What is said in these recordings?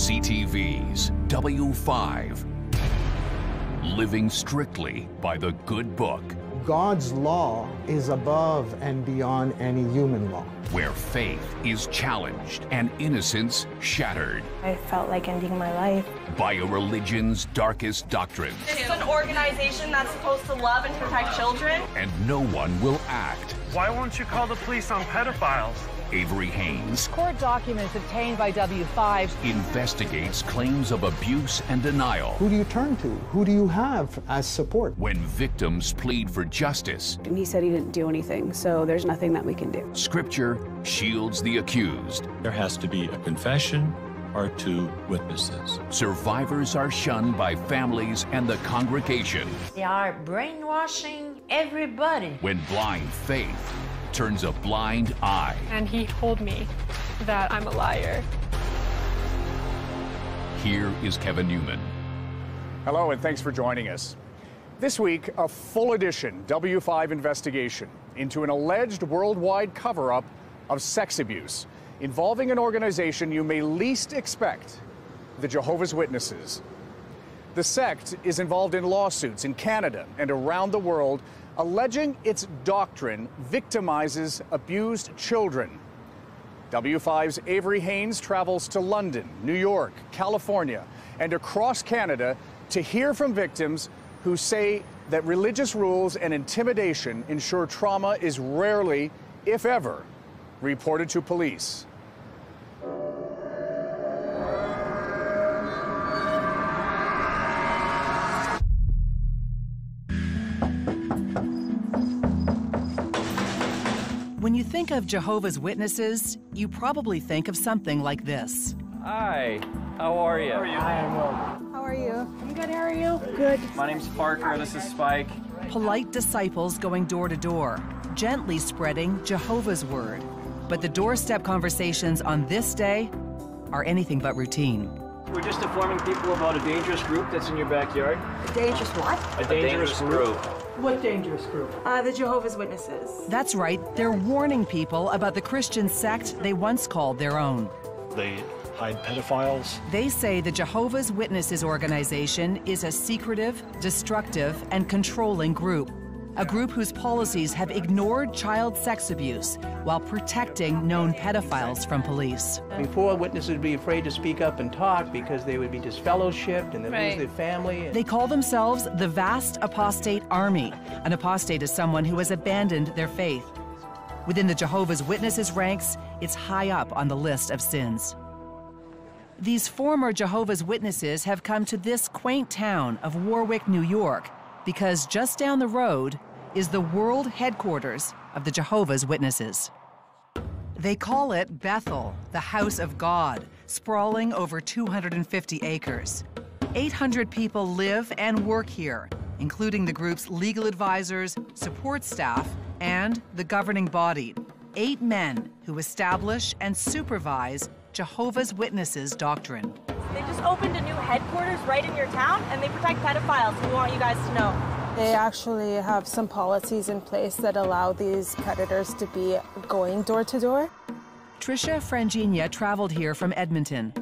CTV's W5. Living strictly by the good book. God's law is above and beyond any human law. Where faith is challenged and innocence shattered. I felt like ending my life. By a religion's darkest doctrine. This is an organization that's supposed to love and protect children. And no one will act. Why won't you call the police on pedophiles? Avery Haynes. Court documents obtained by W5 investigates claims of abuse and denial. Who do you turn to? Who do you have as support? When victims plead for justice. And he said he didn't do anything, so there's nothing that we can do. Scripture shields the accused. There has to be a confession or two witnesses. Survivors are shunned by families and the congregation. They are brainwashing everybody. When blind faith turns a blind eye. And he told me that I'm a liar. Here is Kevin Newman. Hello, and thanks for joining us. This week, a full edition W5 investigation into an alleged worldwide cover-up of sex abuse involving an organization you may least expect, the Jehovah's Witnesses. The sect is involved in lawsuits in Canada and around the world, alleging its doctrine victimizes abused children. W5's Avery Haynes travels to London, New York, California, and across Canada to hear from victims who say that religious rules and intimidation ensure trauma is rarely, if ever, reported to police. When you think of Jehovah's Witnesses, you probably think of something like this. Hi, how are you? Hi, I'm well. How are you? I'm good, how are you? Good. My name's Parker, this is Spike. Polite disciples going door to door, gently spreading Jehovah's word. But the doorstep conversations on this day are anything but routine. We're just informing people about a dangerous group that's in your backyard. A dangerous what? A dangerous group. What dangerous group? The Jehovah's Witnesses. That's right, they're warning people about the Christian sect they once called their own. They hide pedophiles. They say the Jehovah's Witnesses organization is a secretive, destructive, and controlling group. A group whose policies have ignored child sex abuse while protecting known pedophiles from police. Before, witnesses would be afraid to speak up and talk because they would be disfellowshipped and they'd lose their family. They call themselves the Vast Apostate Army. An apostate is someone who has abandoned their faith. Within the Jehovah's Witnesses ranks, it's high up on the list of sins. These former Jehovah's Witnesses have come to this quaint town of Warwick, New York, because just down the road is the world headquarters of the Jehovah's Witnesses. They call it Bethel, the house of God, sprawling over 250 acres. 800 people live and work here, including the group's legal advisors, support staff, and the governing body. 8 men who establish and supervise Jehovah's Witnesses doctrine. They just opened a new headquarters right in your town, and they protect pedophiles. We want you guys to know. They actually have some policies in place that allow these predators to be going door to door. Tricia Frangina traveled here from Edmonton.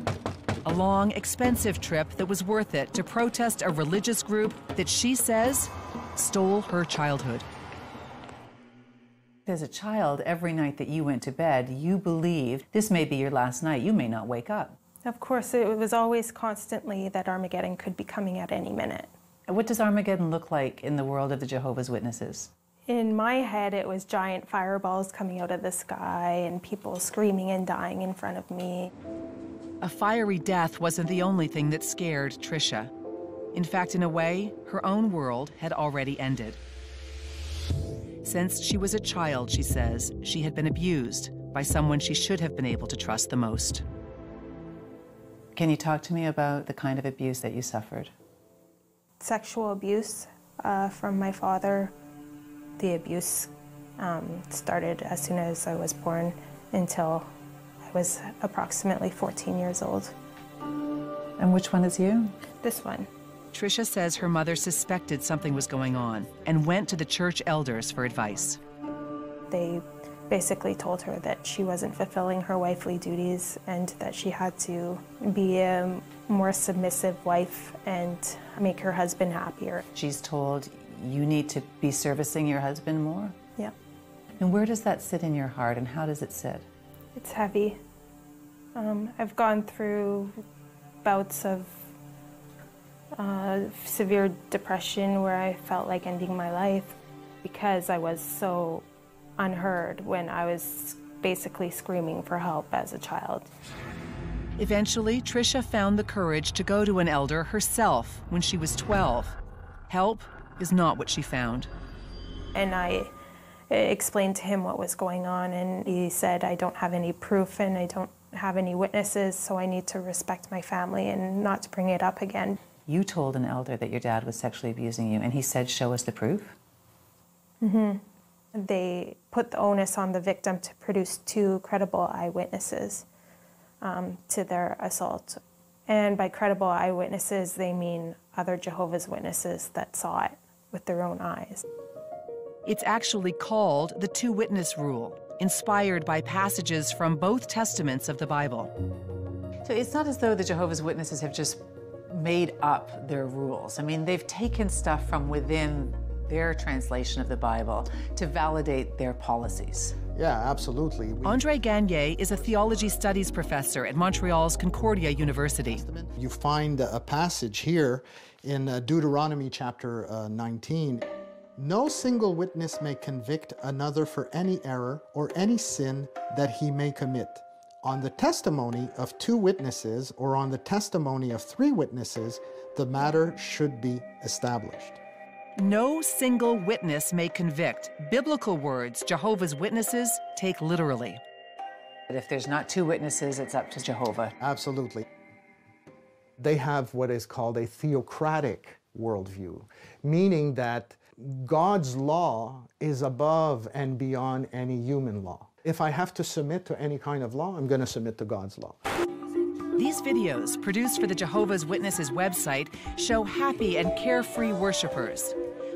A long, expensive trip that was worth it to protest a religious group that she says stole her childhood. As a child, every night that you went to bed, you believed this may be your last night. You may not wake up. Of course, it was always constantly that Armageddon could be coming at any minute. What does Armageddon look like in the world of the Jehovah's Witnesses? In my head, it was giant fireballs coming out of the sky and people screaming and dying in front of me. A fiery death wasn't the only thing that scared Tricia. In fact, in a way, her own world had already ended. Since she was a child, she says, she had been abused by someone she should have been able to trust the most. Can you talk to me about the kind of abuse that you suffered? Sexual abuse from my father. The abuse started as soon as I was born until I was approximately 14 years old. And which one is you? This one. Tricia says her mother suspected something was going on and went to the church elders for advice. they basically told her that she wasn't fulfilling her wifely duties and that she had to be a more submissive wife and make her husband happier. She's told you need to be servicing your husband more? Yeah. And where does that sit in your heart, and how does it sit? It's heavy. I've gone through bouts of severe depression where I felt like ending my life because I was so unheard when I was basically screaming for help as a child. Eventually, Tricia found the courage to go to an elder herself when she was 12. Help is not what she found. And I explained to him what was going on, and he said, I don't have any proof and I don't have any witnesses, so I need to respect my family and not to bring it up again. You told an elder that your dad was sexually abusing you, and he said, show us the proof? Mm-hmm. They put the onus on the victim to produce 2 credible eyewitnesses to their assault. And by credible eyewitnesses, they mean other Jehovah's Witnesses that saw it with their own eyes. It's actually called the 2-witness rule, inspired by passages from both testaments of the Bible. So it's not as though the Jehovah's Witnesses have just made up their rules. I mean, they've taken stuff from within their translation of the Bible to validate their policies. Yeah, absolutely. André Gagné is a theology studies professor at Montreal's Concordia University. You find a passage here in Deuteronomy chapter 19. No single witness may convict another for any error or any sin that he may commit. On the testimony of 2 witnesses or on the testimony of 3 witnesses, the matter should be established. No single witness may convict. Biblical words Jehovah's Witnesses take literally. But if there's not 2 witnesses, it's up to Jehovah. Absolutely. They have what is called a theocratic worldview, meaning that God's law is above and beyond any human law. If I have to submit to any kind of law, I'm going to submit to God's law. These videos, produced for the Jehovah's Witnesses website, show happy and carefree worshipers.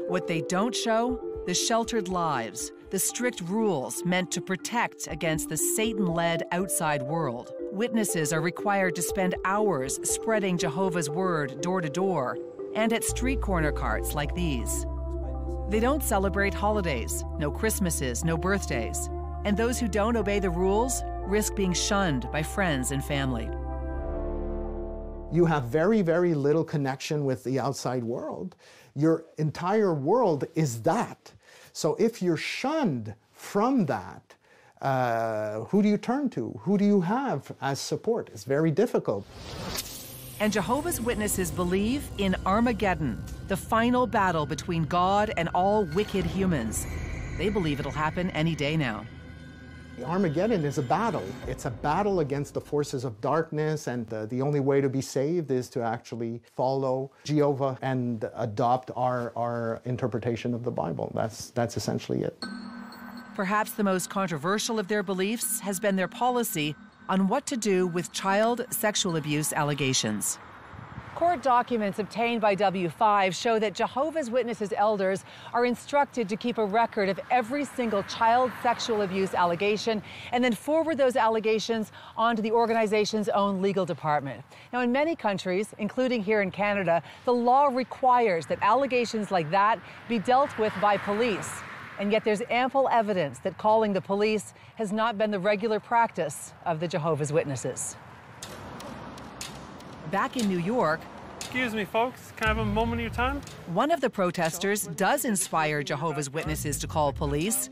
What they don't show, the sheltered lives, the strict rules meant to protect against the Satan-led outside world. Witnesses are required to spend hours spreading Jehovah's word door to door and at street corner carts like these. They don't celebrate holidays, no Christmases, no birthdays. And those who don't obey the rules risk being shunned by friends and family. You have very, very little connection with the outside world. Your entire world is that. So if you're shunned from that, who do you turn to? Who do you have as support? It's very difficult. And Jehovah's Witnesses believe in Armageddon, the final battle between God and all wicked humans. They believe it'll happen any day now. Armageddon is a battle. It's a battle against the forces of darkness, and the only way to be saved is to actually follow Jehovah and adopt our interpretation of the Bible. That's essentially it. Perhaps the most controversial of their beliefs has been their policy on what to do with child sexual abuse allegations. Court documents obtained by W5 show that Jehovah's Witnesses elders are instructed to keep a record of every single child sexual abuse allegation and then forward those allegations onto the organization's own legal department. Now, in many countries, including here in Canada, the law requires that allegations like that be dealt with by police. And yet there's ample evidence that calling the police has not been the regular practice of the Jehovah's Witnesses. Back in New York, excuse me, folks, can I have a moment of your time? One of the protesters does inspire Jehovah's Witnesses to call police.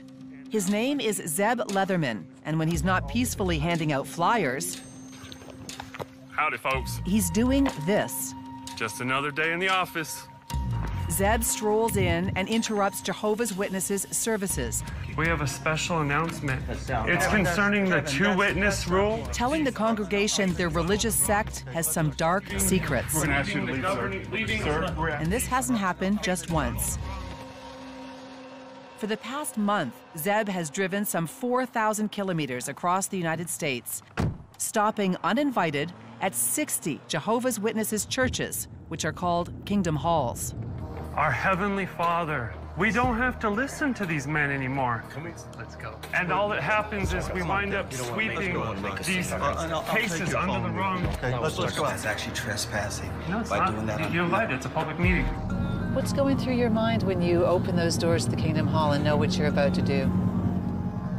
His name is Zeb Leatherman, and when he's not peacefully handing out flyers, Howdy, folks. He's doing this. Just another day in the office. Zeb strolls in and interrupts Jehovah's Witnesses' services. We have a special announcement. It's concerning the 2-witness rule. Telling the congregation their religious sect has some dark secrets. We're going to ask you to leave, sir. And this hasn't happened just once. For the past month, Zeb has driven some 4,000 kilometers across the United States, stopping uninvited at 60 Jehovah's Witnesses churches, which are called Kingdom Halls. Our Heavenly Father, We don't have to listen to these men anymore. Let's go. And all that happens is we wind up sweeping these cases under the rug. Okay, let's go. That's actually trespassing. No, it's by not. doing that. You're invited. It's a public meeting. What's going through your mind when you open those doors to the Kingdom Hall and know what you're about to do?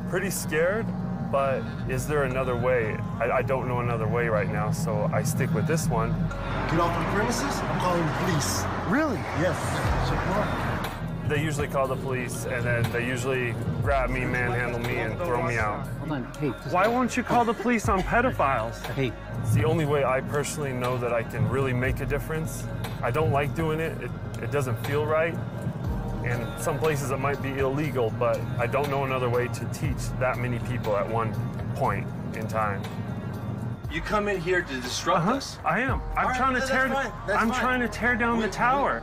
Pretty scared, but is there another way? I don't know another way right now, so I stick with this one. Get off the premises? I'm calling the police. Really? Yes. They usually call the police, and then they usually grab me, manhandle me, and throw me out. Hold on. Hey. Why won't you call the police on pedophiles? Hey. It's the only way I personally know that I can really make a difference. I don't like doing it. It doesn't feel right. And some places it might be illegal, but I don't know another way to teach that many people at one point in time. You come in here to disrupt us? I am. I'm trying to tear down the tower.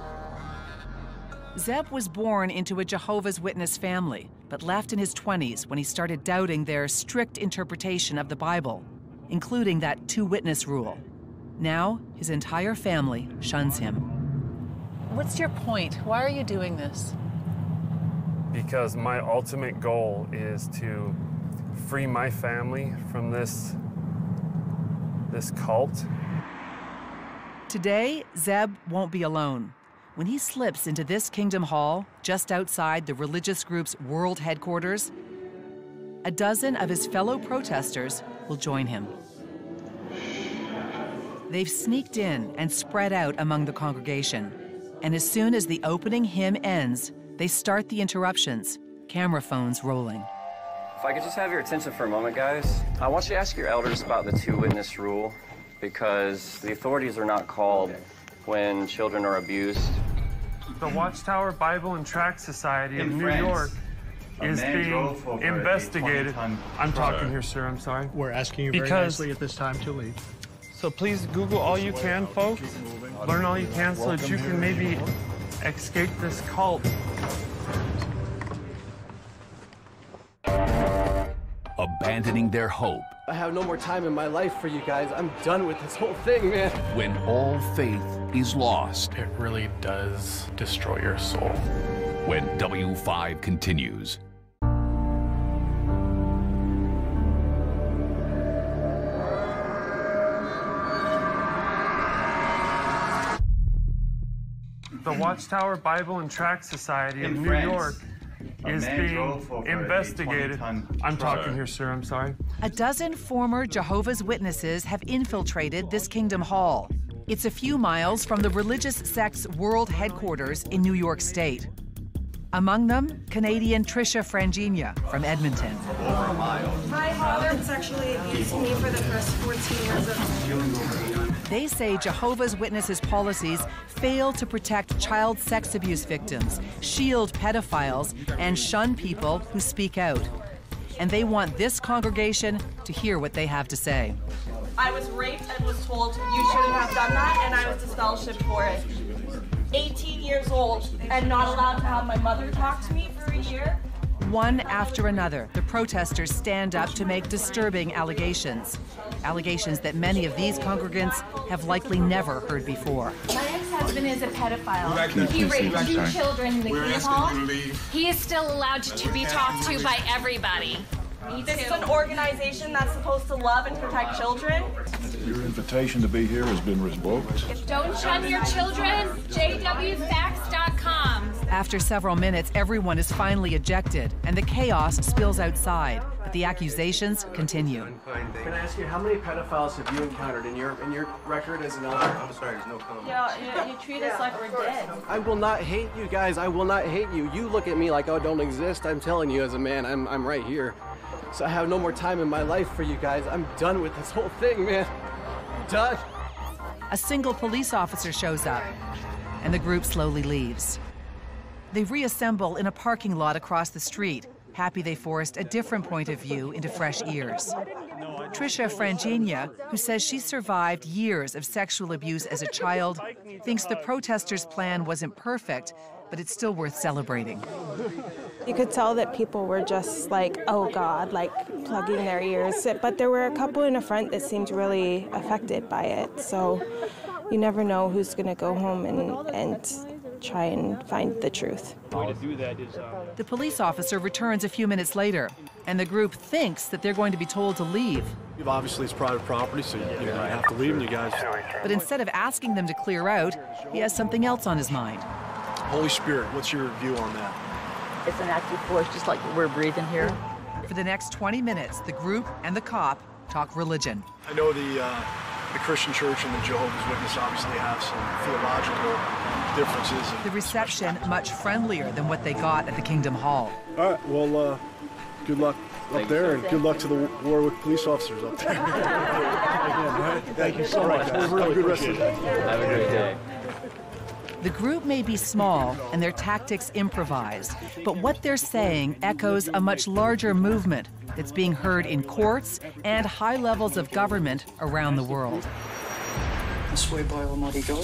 Zeb was born into a Jehovah's Witness family, but left in his 20s when he started doubting their strict interpretation of the Bible, including that two-witness rule. Now, his entire family shuns him. What's your point? Why are you doing this? Because my ultimate goal is to free my family from this cult. Today, Zeb won't be alone. When he slips into this Kingdom Hall, just outside the religious group's world headquarters, a dozen of his fellow protesters will join him. They've sneaked in and spread out among the congregation. And as soon as the opening hymn ends, they start the interruptions, camera phones rolling. If I could just have your attention for a moment, guys. I want you to ask your elders about the two-witness rule, because the authorities are not called when children are abused. The Watchtower Bible and Tract Society of New York is being investigated. I'm talking here, sir. I'm sorry. We're asking you very nicely at this time to leave. So please Google all you can, folks. Learn all you can so that you can maybe escape this cult. Abandoning their hope. I have no more time in my life for you guys. I'm done with this whole thing, man. When all faith is lost. It really does destroy your soul. When W5 continues. The Watchtower Bible and Tract Society of New York is being investigated. I'm talking here, sir. I'm sorry. A dozen former Jehovah's Witnesses have infiltrated this Kingdom Hall. It's a few miles from the religious sect's world headquarters in New York State. Among them, Canadian Tricia Frangina from Edmonton. My father sexually abused me for the first 14 years of... They say Jehovah's Witnesses' policies fail to protect child sex abuse victims, shield pedophiles, and shun people who speak out. And they want this congregation to hear what they have to say. I was raped and was told you shouldn't have done that, and I was disfellowshipped for it. 18 years old and not allowed to have my mother talk to me for a year. One after another, the protesters stand up to make disturbing allegations. Allegations that many of these congregants have likely never heard before. My ex-husband is a pedophile. He raped 2 children in the Kingdom Hall. He is still allowed to be talked to by everybody. This is an organization that's supposed to love and protect children. Your invitation to be here has been revoked. Don't shun your children. JWFacts.com. After several minutes, everyone is finally ejected, and the chaos spills outside. But the accusations continue. Can I ask you, how many pedophiles have you encountered in your record as an elder? I'm sorry, there's no comment. Yeah, you treat us like we're dead. I will not hate you guys. I will not hate you. You look at me like I don't exist. I'm telling you as a man, I'm right here. So I have no more time in my life for you guys. I'm done with this whole thing, man. Done. A single police officer shows up, and the group slowly leaves. They reassemble in a parking lot across the street, happy they forced a different point of view into fresh ears. Tricia Frangina, who says she survived years of sexual abuse as a child, thinks the protesters' plan wasn't perfect, but it's still worth celebrating. You could tell that people were just like, oh God, like plugging their ears. But there were a couple in the front that seemed really affected by it. So you never know who's going to go home and try and find the truth. The police officer returns a few minutes later, and the group thinks that they're going to be told to leave. Obviously, it's private property, so you have to leave, and you guys. But instead of asking them to clear out, he has something else on his mind. Holy Spirit, what's your view on that? It's an active force, just like we're breathing here. For the next 20 minutes, the group and the cop talk religion. I know the Christian church and the Jehovah's Witness obviously have some theological differences. The reception much friendlier than what they got at the Kingdom Hall. All right, well, good luck up there, and good luck to the war with police officers up there. Thank you so much. Have a really good rest of the day. Have a great day. The group may be small and their tactics improvised, but what they're saying echoes a much larger movement that's being heard in courts and high levels of government around the world. I swear by Almighty God.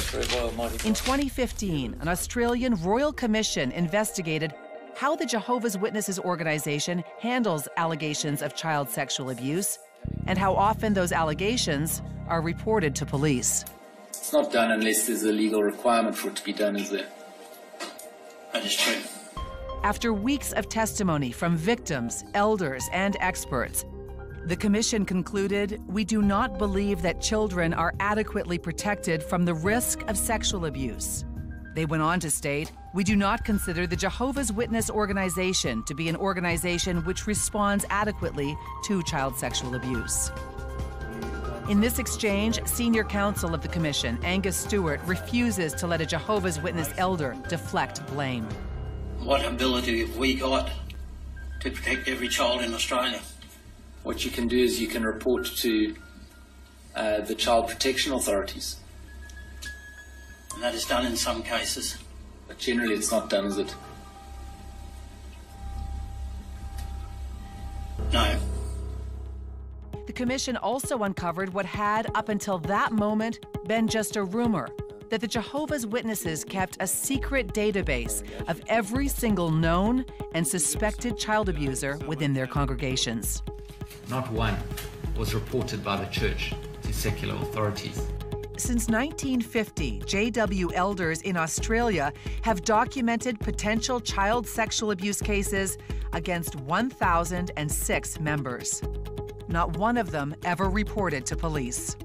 In 2015, an Australian Royal Commission investigated how the Jehovah's Witnesses organization handles allegations of child sexual abuse and how often those allegations are reported to police. It's not done unless there's a legal requirement for it to be done, is there? That is true. After weeks of testimony from victims, elders, and experts, the commission concluded, we do not believe that children are adequately protected from the risk of sexual abuse. They went on to state, we do not consider the Jehovah's Witness organization to be an organization which responds adequately to child sexual abuse. In this exchange, senior counsel of the commission, Angus Stewart, refuses to let a Jehovah's Witness elder deflect blame. What ability have we got to protect every child in Australia? What you can do is you can report to the child protection authorities. And that is done in some cases. But generally it's not done, is it? No. The commission also uncovered what had, up until that moment, been just a rumor, that the Jehovah's Witnesses kept a secret database of every single known and suspected child abuser within their congregations. Not one was reported by the church to secular authorities. Since 1950, JW elders in Australia have documented potential child sexual abuse cases against 1,006 members. Not one of them ever reported to police.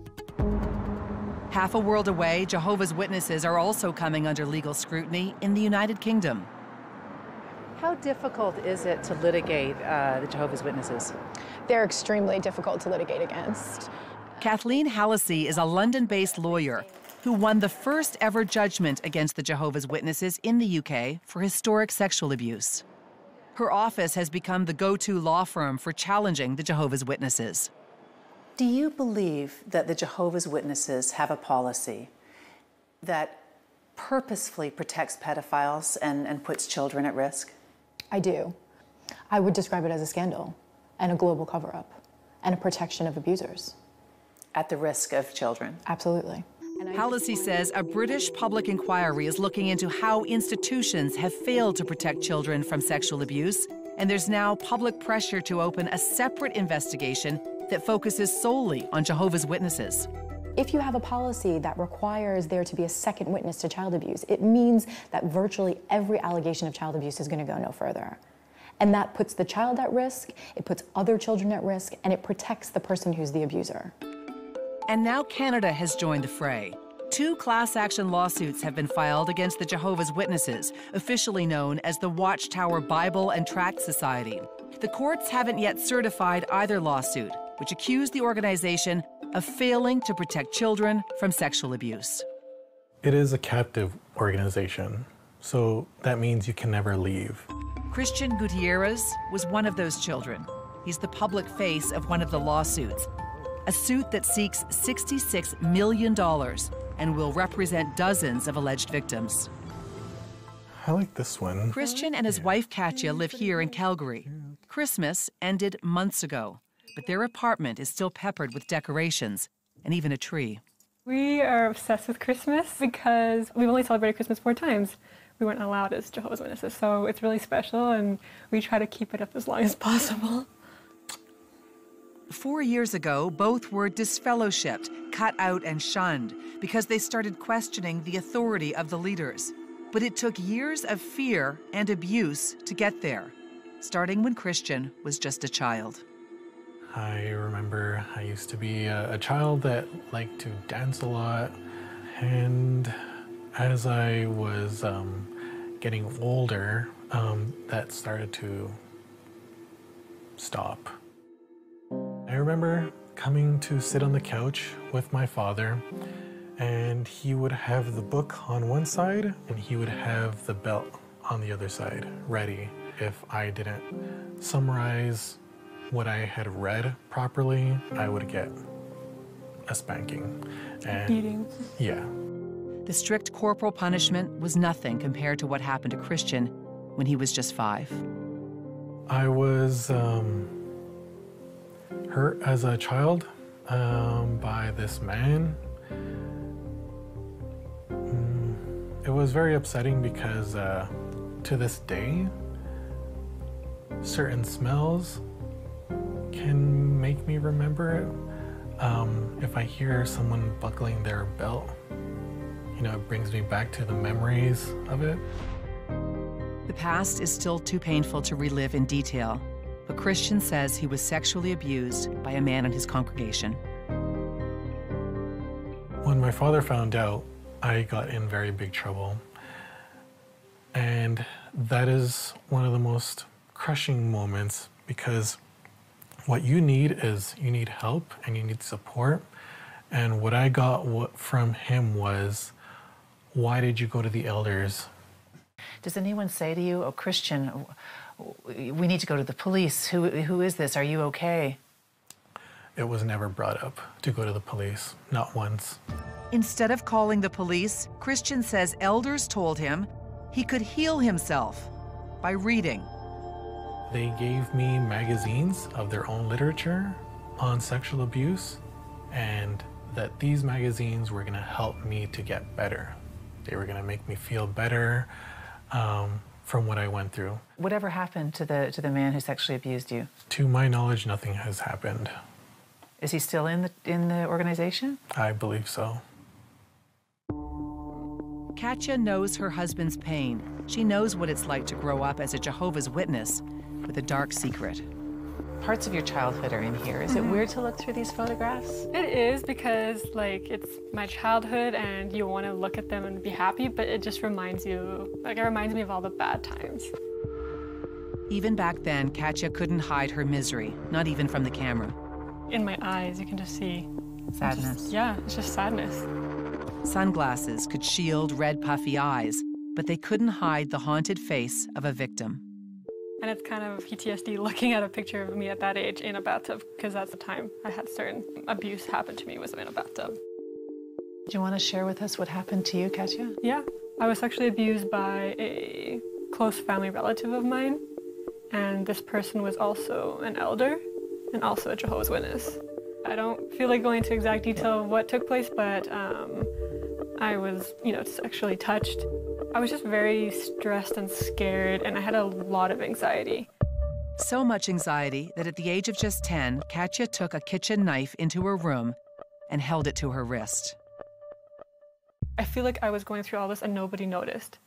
Half a world away, Jehovah's Witnesses are also coming under legal scrutiny in the United Kingdom. How difficult is it to litigate the Jehovah's Witnesses? They're extremely difficult to litigate against. Kathleen Hallisey is a London-based lawyer who won the first ever judgment against the Jehovah's Witnesses in the UK for historic sexual abuse. Her office has become the go-to law firm for challenging the Jehovah's Witnesses. Do you believe that the Jehovah's Witnesses have a policy that purposefully protects pedophiles and puts children at risk? I do. I would describe it as a scandal and a global cover-up and a protection of abusers. At the risk of children? Absolutely. Hallisey says a British public inquiry is looking into how institutions have failed to protect children from sexual abuse, and there's now public pressure to open a separate investigation that focuses solely on Jehovah's Witnesses. If you have a policy that requires there to be a second witness to child abuse, it means that virtually every allegation of child abuse is going to go no further. And that puts the child at risk, it puts other children at risk, and it protects the person who's the abuser. And now Canada has joined the fray. 2 class action lawsuits have been filed against the Jehovah's Witnesses, officially known as the Watchtower Bible and Tract Society. The courts haven't yet certified either lawsuit, which accused the organization of failing to protect children from sexual abuse. It is a captive organization, so that means you can never leave. Christian Gutierrez was one of those children. He's the public face of one of the lawsuits, a suit that seeks $66 million and will represent dozens of alleged victims. I like this one. Christian and his wife Katya live here in Calgary. Christmas ended months ago, but their apartment is still peppered with decorations and even a tree. We are obsessed with Christmas because we've only celebrated Christmas 4 times. We weren't allowed as Jehovah's Witnesses, so it's really special and we try to keep it up as long as possible. 4 years ago, both were disfellowshipped, cut out and shunned because they started questioning the authority of the leaders. But it took years of fear and abuse to get there, starting when Christian was just a child. I remember I used to be a child that liked to dance a lot, and as I was getting older, that started to stop. I remember coming to sit on the couch with my father, and he would have the book on one side and he would have the belt on the other side, ready. If I didn't summarize what I had read properly, I would get a spanking. And beating. Yeah. The strict corporal punishment was nothing compared to what happened to Christian when he was just 5. I was hurt as a child by this man. It was very upsetting because to this day, certain smells can make me remember it. If I hear someone buckling their belt, you know, it brings me back to the memories of it. The past is still too painful to relive in detail, but Christian says he was sexually abused by a man in his congregation. When my father found out, I got in very big trouble. And that is one of the most crushing moments, because what you need is you need help and you need support. And what I got from him was, why did you go to the elders? Does anyone say to you, oh, Christian, we need to go to the police. Who is this? Are you okay? It was never brought up to go to the police, not once. Instead of calling the police, Christian says elders told him he could heal himself by reading. They gave me magazines of their own literature on sexual abuse, and that these magazines were gonna help me to get better. They were gonna make me feel better from what I went through. Whatever happened to the man who sexually abused you? To my knowledge, nothing has happened. Is he still in the organization? I believe so. Katya knows her husband's pain. She knows what it's like to grow up as a Jehovah's Witness with a dark secret. Parts of your childhood are in here. Is it weird to look through these photographs? It is, because like it's my childhood and you want to look at them and be happy, but it just reminds you, like it reminds me of all the bad times. Even back then, Katya couldn't hide her misery, not even from the camera. In my eyes, you can just see sadness. It's just sadness. Sunglasses could shield red, puffy eyes, but they couldn't hide the haunted face of a victim. And it's kind of PTSD looking at a picture of me at that age in a bathtub, because that's the time I had certain abuse happen to me was in a bathtub. Do you want to share with us what happened to you, Katya? Yeah, I was sexually abused by a close family relative of mine, and this person was also an elder and also a Jehovah's Witness. I don't feel like going into exact detail of what took place, but I was, sexually touched. I was just very stressed and scared, and I had a lot of anxiety. So much anxiety that at the age of just 10, Katya took a kitchen knife into her room and held it to her wrist. I feel like I was going through all this and nobody noticed.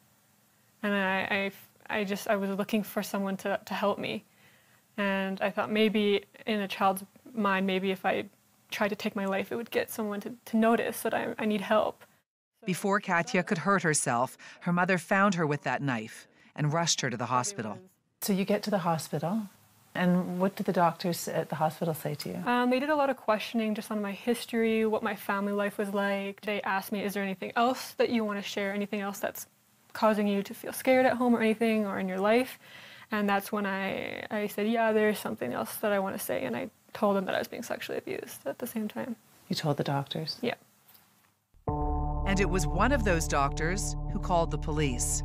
And I was looking for someone to help me. And I thought maybe in a child's mind, maybe if I tried to take my life, it would get someone to notice that I need help. Before Katya could hurt herself, her mother found her with that knife and rushed her to the hospital. So you get to the hospital, and what did the doctors at the hospital say to you? They did a lot of questioning just on my history, what my family life was like. They asked me, is there anything else that you want to share, anything else that's causing you to feel scared at home or anything or in your life? And that's when I said, yeah, there's something else that I want to say. And I told them that I was being sexually abused at the same time. You told the doctors? Yeah. And it was one of those doctors who called the police.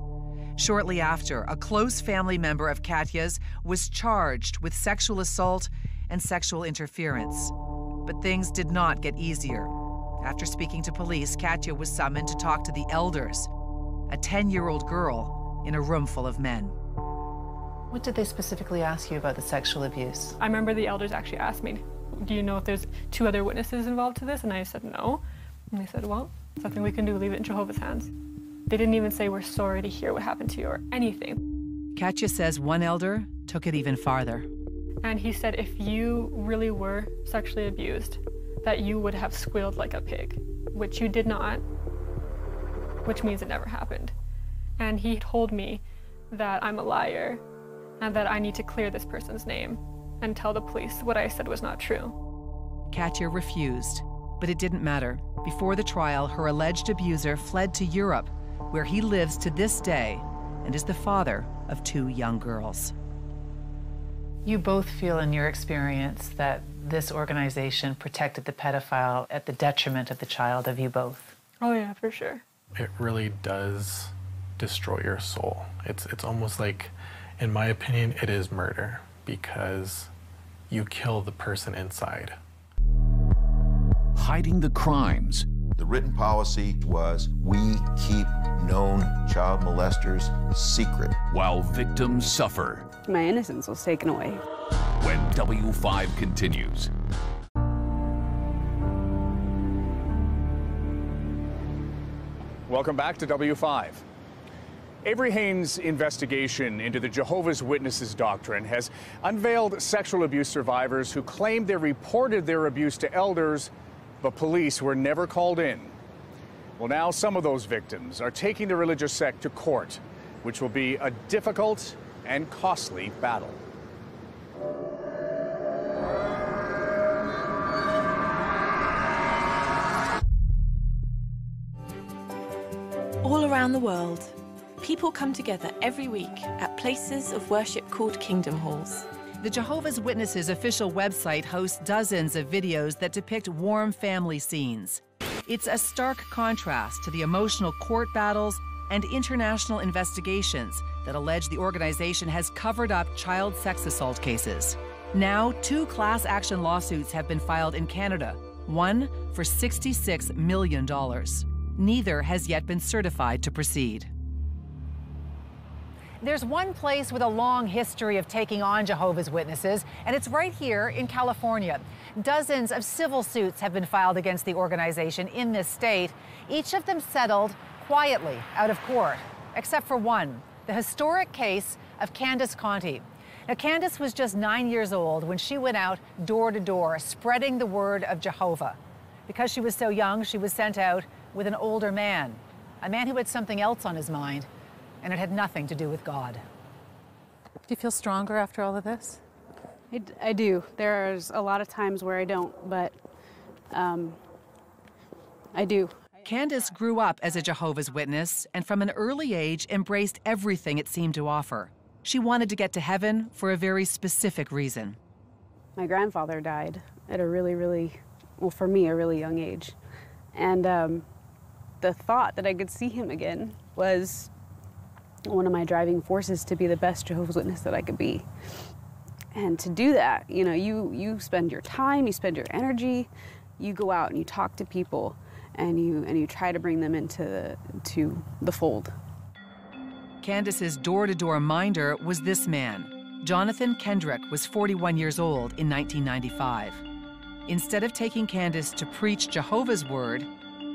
Shortly after, a close family member of Katya's was charged with sexual assault and sexual interference. But things did not get easier. After speaking to police, Katya was summoned to talk to the elders, a 10-year-old girl in a room full of men. What did they specifically ask you about the sexual abuse? I remember the elders actually asked me, do you know if there's 2 other witnesses involved to this? And I said no. And they said, well, there's nothing we can do, leave it in Jehovah's hands. They didn't even say, "We're sorry to hear what happened to you," or anything. Katya says one elder took it even farther. And he said if you really were sexually abused, that you would have squealed like a pig, which you did not, which means it never happened. And he told me that I'm a liar and that I need to clear this person's name and tell the police what I said was not true. Katya refused, but it didn't matter. Before the trial, her alleged abuser fled to Europe, where he lives to this day and is the father of 2 young girls. You both feel in your experience that this organization protected the pedophile at the detriment of the child, of you both. Oh yeah, for sure. It really does destroy your soul. It's almost like, in my opinion, it is murder, because you kill the person inside. Hiding the crimes. The written policy was, we keep known child molesters secret. While victims suffer. My innocence was taken away. When W5 continues. Welcome back to W5. Avery Haynes' investigation into the Jehovah's Witnesses doctrine has unveiled sexual abuse survivors who claimed they reported their abuse to elders, but police were never called in. Well, now some of those victims are taking the religious sect to court, which will be a difficult and costly battle. All around the world, people come together every week at places of worship called Kingdom Halls. The Jehovah's Witnesses official website hosts dozens of videos that depict warm family scenes. It's a stark contrast to the emotional court battles and international investigations that allege the organization has covered up child sex assault cases. Now, 2 class action lawsuits have been filed in Canada, one for $66 million. Neither has yet been certified to proceed. There's one place with a long history of taking on Jehovah's Witnesses, and it's right here in California. Dozens of civil suits have been filed against the organization in this state, each of them settled quietly out of court, except for one, the historic case of Candace Conti. Now, Candace was just 9 years old when she went out door to door, spreading the word of Jehovah. Because she was so young, she was sent out with an older man, a man who had something else on his mind, and it had nothing to do with God. Do you feel stronger after all of this? I do. There's a lot of times where I don't, but I do. Candace grew up as a Jehovah's Witness and from an early age embraced everything it seemed to offer. She wanted to get to heaven for a very specific reason. My grandfather died at a really, well, for me, a really young age. And the thought that I could see him again was one of my driving forces to be the best Jehovah's Witness that I could be. And to do that, you know, you spend your time, you spend your energy, you go out and you talk to people, and you try to bring them into the fold. Candace's door-to-door minder was this man. Jonathan Kendrick was 41 years old in 1995. Instead of taking Candace to preach Jehovah's word,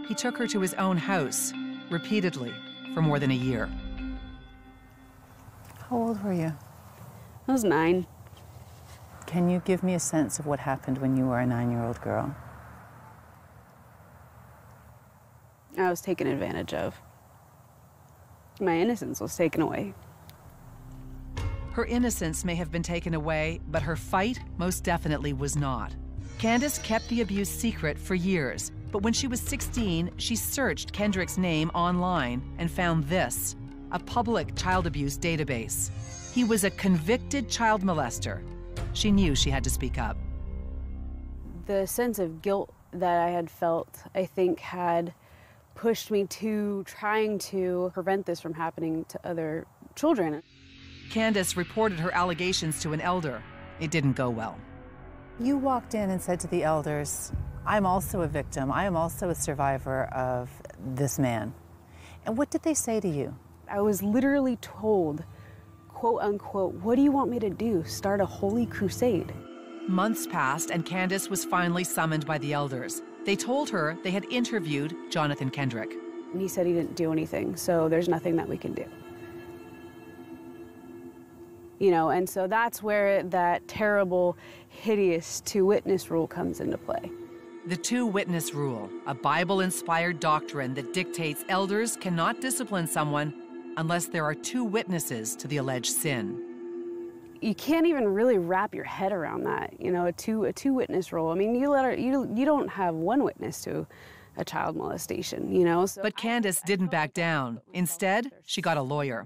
he took her to his own house, repeatedly, for more than a year. How old were you? I was 9. Can you give me a sense of what happened when you were a 9-year-old girl? I was taken advantage of. My innocence was taken away. Her innocence may have been taken away, but her fight most definitely was not. Candace kept the abuse secret for years, but when she was 16, she searched Kendrick's name online and found this, a public child abuse database. He was a convicted child molester. She knew she had to speak up. The sense of guilt that I had felt, I think, had pushed me to trying to prevent this from happening to other children. Candace reported her allegations to an elder. It didn't go well. You walked in and said to the elders, I'm also a victim. I am also a survivor of this man. And what did they say to you? I was literally told, quote unquote, what do you want me to do? Start a holy crusade? Months passed and Candace was finally summoned by the elders. They told her they had interviewed Jonathan Kendrick. And he said he didn't do anything, so there's nothing that we can do. You know, and so that's where that terrible, hideous two-witness rule comes into play. The two-witness rule, a Bible-inspired doctrine that dictates elders cannot discipline someone unless there are two witnesses to the alleged sin. You can't even really wrap your head around that, you know, a two-witness rule. I mean, you don't have one witness to a child molestation, you know. So but Candace didn't back down. Instead, she got a lawyer.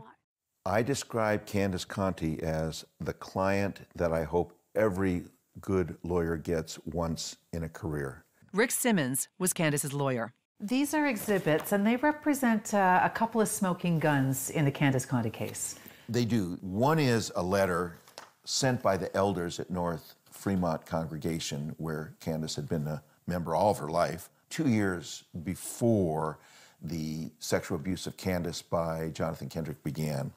I describe Candace Conti as the client that I hope every good lawyer gets once in a career. Rick Simmons was Candace's lawyer. These are exhibits, and they represent a couple of smoking guns in the Candace Conti case. They do. One is a letter sent by the elders at North Fremont Congregation, where Candace had been a member all of her life, 2 years before the sexual abuse of Candace by Jonathan Kendrick began.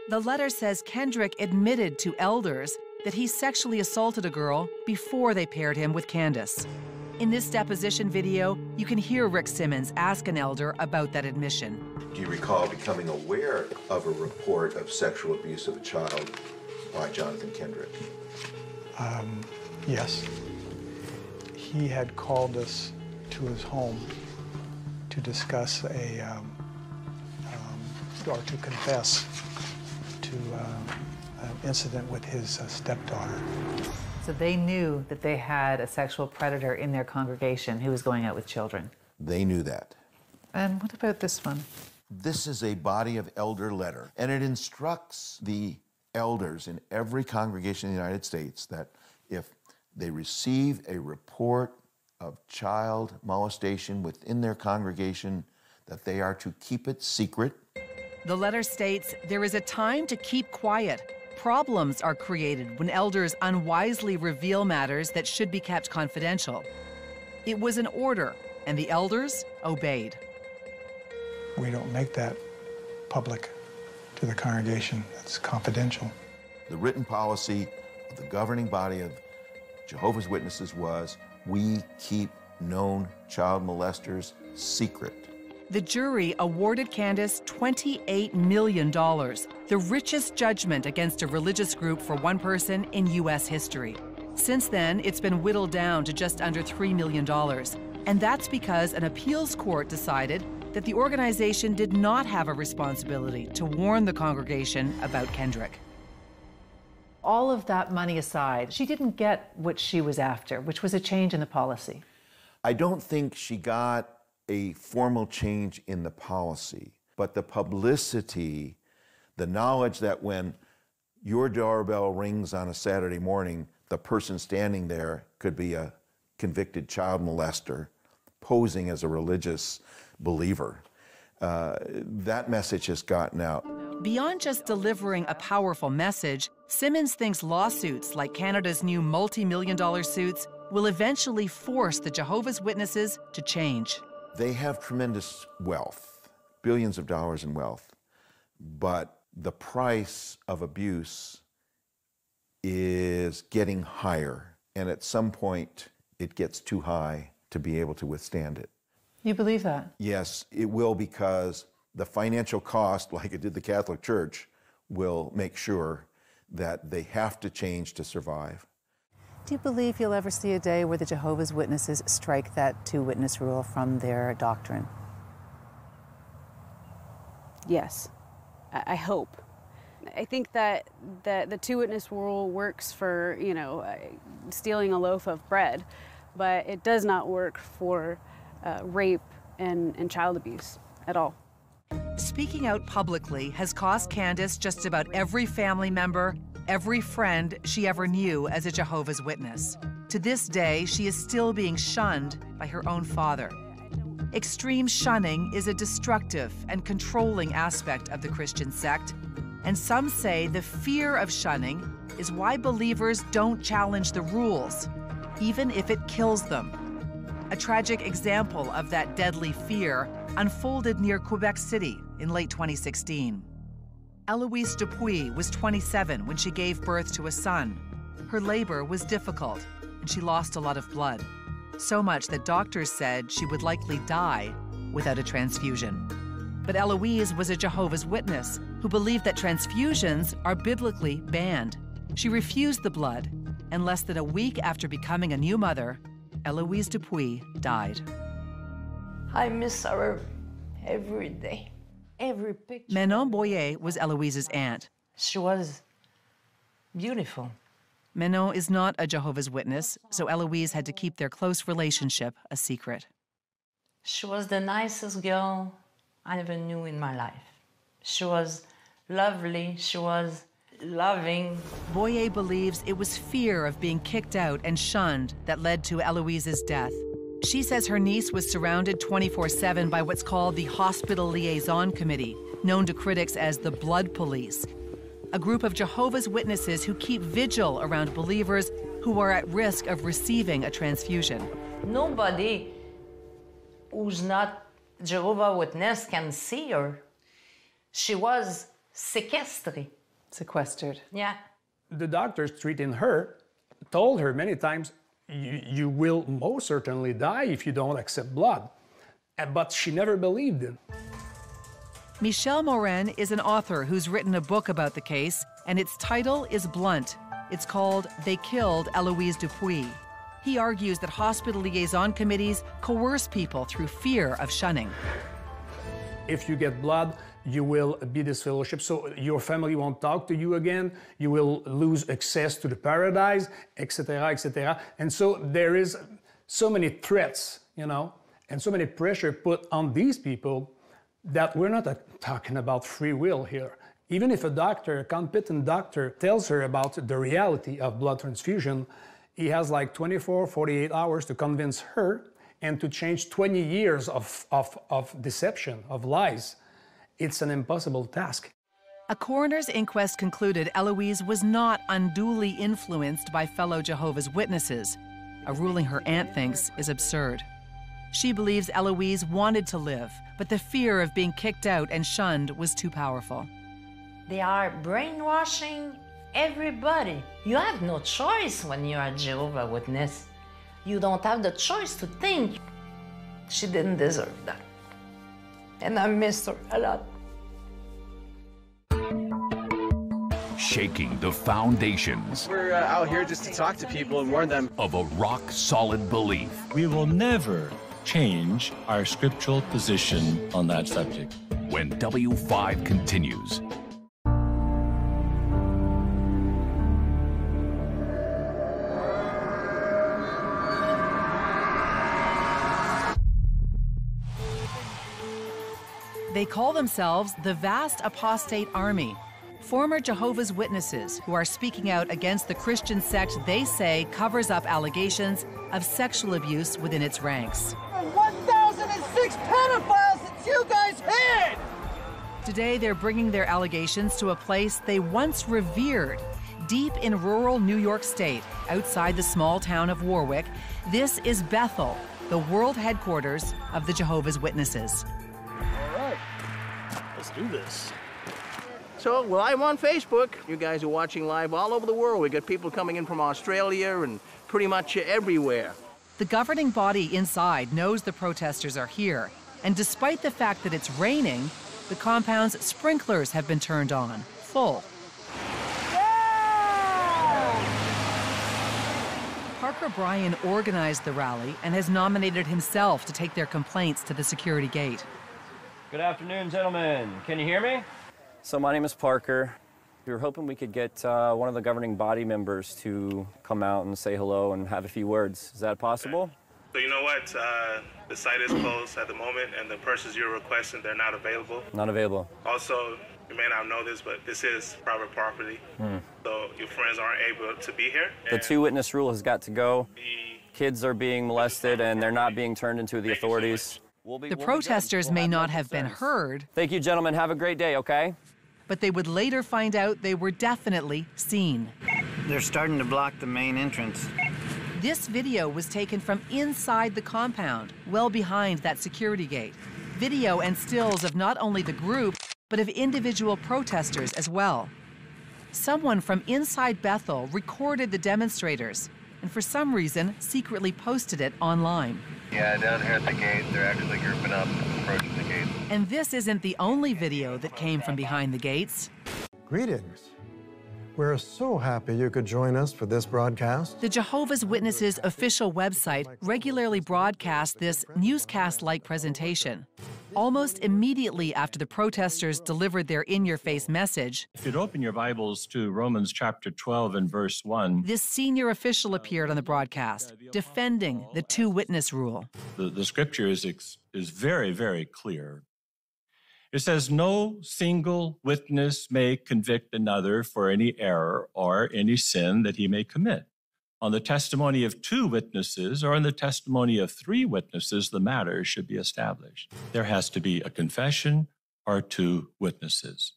The letter says Kendrick admitted to elders that he sexually assaulted a girl before they paired him with Candace. In this deposition video, you can hear Rick Simmons ask an elder about that admission. Do you recall becoming aware of a report of sexual abuse of a child by Jonathan Kendrick? Yes. He had called us to his home to discuss or to confess to an incident with his stepdaughter. So they knew that they had a sexual predator in their congregation who was going out with children. They knew that. And what about this one? This is a body of elder letter, and it instructs the elders in every congregation in the United States that if they receive a report of child molestation within their congregation, that they are to keep it secret. The letter states there is a time to keep quiet. Problems are created when elders unwisely reveal matters that should be kept confidential. It was an order, and the elders obeyed. We don't make that public to the congregation. That's confidential. The written policy of the governing body of Jehovah's Witnesses was, we keep known child molesters secret. The jury awarded Candace $28 million, the richest judgment against a religious group for one person in U.S. history. Since then, it's been whittled down to just under $3 million. And that's because an appeals court decided that the organization did not have a responsibility to warn the congregation about Kendrick. All of that money aside, she didn't get what she was after, which was a change in the policy. I don't think she got a formal change in the policy, but the publicity, the knowledge that when your doorbell rings on a Saturday morning, the person standing there could be a convicted child molester posing as a religious believer. That message has gotten out. Beyond just delivering a powerful message, Simmons thinks lawsuits like Canada's new multi-million-dollar suits will eventually force the Jehovah's Witnesses to change. They have tremendous wealth, billions of dollars in wealth, but the price of abuse is getting higher, and at some point it gets too high to be able to withstand it. You believe that? Yes, it will, because the financial cost, like it did the Catholic Church, will make sure that they have to change to survive. Do you believe you'll ever see a day where the Jehovah's Witnesses strike that two-witness rule from their doctrine? Yes, I hope. I think that the two-witness rule works for, you know, stealing a loaf of bread, but it does not work for rape and child abuse at all. Speaking out publicly has cost Candace just about every family member, every friend she ever knew as a Jehovah's Witness. To this day, she is still being shunned by her own father. Extreme shunning is a destructive and controlling aspect of the Christian sect, and some say the fear of shunning is why believers don't challenge the rules, even if it kills them. A tragic example of that deadly fear unfolded near Quebec City in late 2016. Eloise Dupuis was 27 when she gave birth to a son. Her labor was difficult, and she lost a lot of blood. So much that doctors said she would likely die without a transfusion. But Eloise was a Jehovah's Witness who believed that transfusions are biblically banned. She refused the blood, and less than a week after becoming a new mother, Eloise Dupuis died. I miss her every day, every picture. Manon Boyer was Eloise's aunt. She was beautiful. Manon is not a Jehovah's Witness, so Eloise had to keep their close relationship a secret. She was the nicest girl I ever knew in my life. She was lovely, she was loving. Boyer believes it was fear of being kicked out and shunned that led to Eloise's death. She says her niece was surrounded 24/7 by what's called the Hospital Liaison Committee, known to critics as the Blood Police, a group of Jehovah's Witnesses who keep vigil around believers who are at risk of receiving a transfusion. Nobody who's not Jehovah's Witness can see her. She was sequestered. Sequestered. Yeah. The doctors treating her told her many times, you will most certainly die if you don't accept blood. But she never believed it. Michel Morin is an author who's written a book about the case, and its title is blunt. It's called They Killed Eloise Dupuis. He argues that hospital liaison committees coerce people through fear of shunning. If you get blood, you will be disfellowshipped, so your family won't talk to you again, you will lose access to the paradise, etc., etc. And so there is so many threats, you know, and so many pressure put on these people that we're not talking about free will here. Even if a competent doctor tells her about the reality of blood transfusion, he has like 24, 48 hours to convince her and to change 20 years of deception, of lies. It's an impossible task. A coroner's inquest concluded Eloise was not unduly influenced by fellow Jehovah's Witnesses, a ruling her aunt thinks is absurd. She believes Eloise wanted to live, but the fear of being kicked out and shunned was too powerful. They are brainwashing everybody. You have no choice when you are a Jehovah's Witness. You don't have the choice to think. She didn't deserve that. And I miss her a lot. Shaking the foundations. We're out here just to talk to people and warn them of a rock-solid belief. We will never change our scriptural position on that subject. When W5 continues. They call themselves the Vast Apostate Army, former Jehovah's Witnesses who are speaking out against the Christian sect they say covers up allegations of sexual abuse within its ranks. 1,006 pedophiles that you guys hid! Today, they're bringing their allegations to a place they once revered, deep in rural New York State, outside the small town of Warwick. This is Bethel, the world headquarters of the Jehovah's Witnesses. Let's do this. So, well, I'm on Facebook. You guys are watching live all over the world. We got people coming in from Australia and pretty much everywhere. The governing body inside knows the protesters are here, and despite the fact that it's raining, the compound's sprinklers have been turned on, full. Parker Bryan organized the rally and has nominated himself to take their complaints to the security gate. Good afternoon, gentlemen. Can you hear me? So my name is Parker. We were hoping we could get one of the governing body members to come out and say hello and have a few words. Is that possible? So you know what? The site is closed at the moment, and the persons you're requesting, they're not available. Not available. Also, you may not know this, but this is private property. So your friends aren't able to be here. The two-witness rule has got to go. Kids are being molested, and they're not being turned into the authorities. The protesters may not have been heard. Thank you, gentlemen. Have a great day, okay? But they would later find out they were definitely seen. They're starting to block the main entrance. This video was taken from inside the compound, well behind that security gate. Video and stills of not only the group, but of individual protesters as well. Someone from inside Bethel recorded the demonstrators, and for some reason, secretly posted it online. Yeah, down here at the gate, they're actually grouping up, approaching the gate. And this isn't the only video that came from behind the gates. Greetings. We're so happy you could join us for this broadcast. The Jehovah's Witnesses official website regularly broadcasts this newscast-like presentation. Almost immediately after the protesters delivered their in-your-face message, If you'd open your Bibles to Romans chapter 12 and verse 1. this senior official appeared on the broadcast, defending the two-witness rule. The scripture is very, very clear. It says, no single witness may convict another for any error or any sin that he may commit. On the testimony of two witnesses or on the testimony of three witnesses, the matter should be established. There has to be a confession or two witnesses.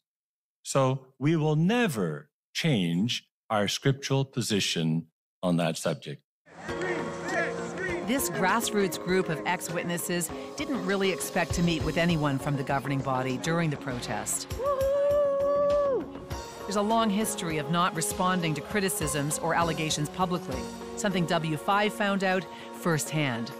So we will never change our scriptural position on that subject. This grassroots group of ex-witnesses didn't really expect to meet with anyone from the governing body during the protest. There's a long history of not responding to criticisms or allegations publicly, something W5 found out firsthand.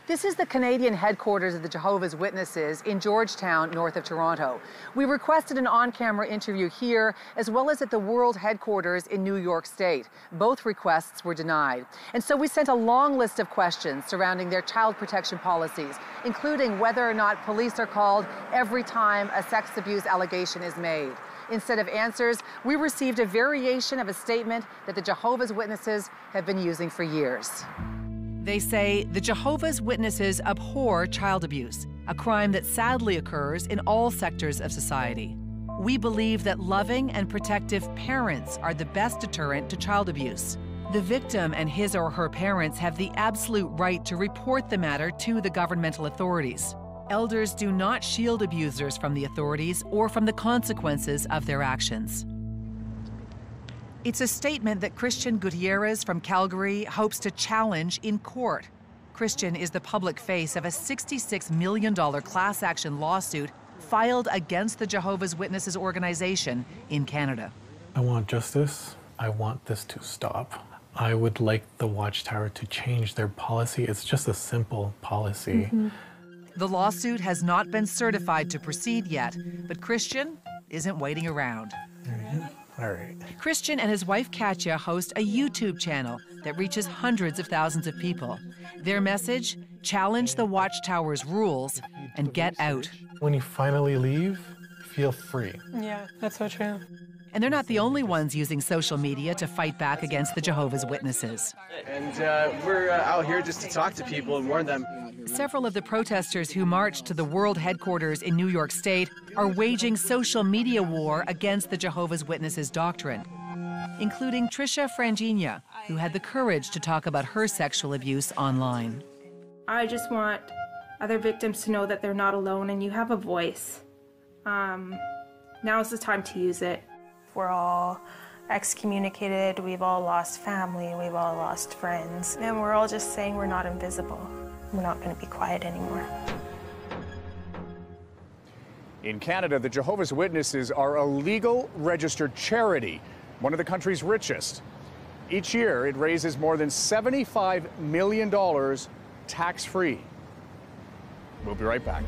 This is the Canadian headquarters of the Jehovah's Witnesses in Georgetown, north of Toronto. We requested an on-camera interview here, as well as at the world headquarters in New York State. Both requests were denied. And so we sent a long list of questions surrounding their child protection policies, including whether or not police are called every time a sex abuse allegation is made. Instead of answers, we received a variation of a statement that the Jehovah's Witnesses have been using for years. They say the Jehovah's Witnesses abhor child abuse, a crime that sadly occurs in all sectors of society. We believe that loving and protective parents are the best deterrent to child abuse. The victim and his or her parents have the absolute right to report the matter to the governmental authorities. Elders do not shield abusers from the authorities or from the consequences of their actions. It's a statement that Christian Gutierrez from Calgary hopes to challenge in court. Christian is the public face of a $66 million class action lawsuit filed against the Jehovah's Witnesses organization in Canada. I want justice. I want this to stop. I would like the Watchtower to change their policy. It's just a simple policy. The lawsuit has not been certified to proceed yet, but Christian isn't waiting around. All right. Christian and his wife Katya host a YouTube channel that reaches hundreds of thousands of people. Their message: challenge the Watchtower's rules and get out. When you finally leave, feel free. Yeah, that's so true. And they're not the only ones using social media to fight back against the Jehovah's Witnesses. And we're out here just to talk to people and warn them. Several of the protesters who marched to the world headquarters in New York State are waging social media war against the Jehovah's Witnesses doctrine, including Trisha Frangina, who had the courage to talk about her sexual abuse online. I just want other victims to know that they're not alone and you have a voice. Now's the time to use it. We're all excommunicated, we've all lost family, we've all lost friends, and we're all just saying we're not invisible. We're not going to be quiet anymore. In Canada, the Jehovah's Witnesses are a legal registered charity, one of the country's richest. Each year, it raises more than $75 million tax-free. We'll be right back.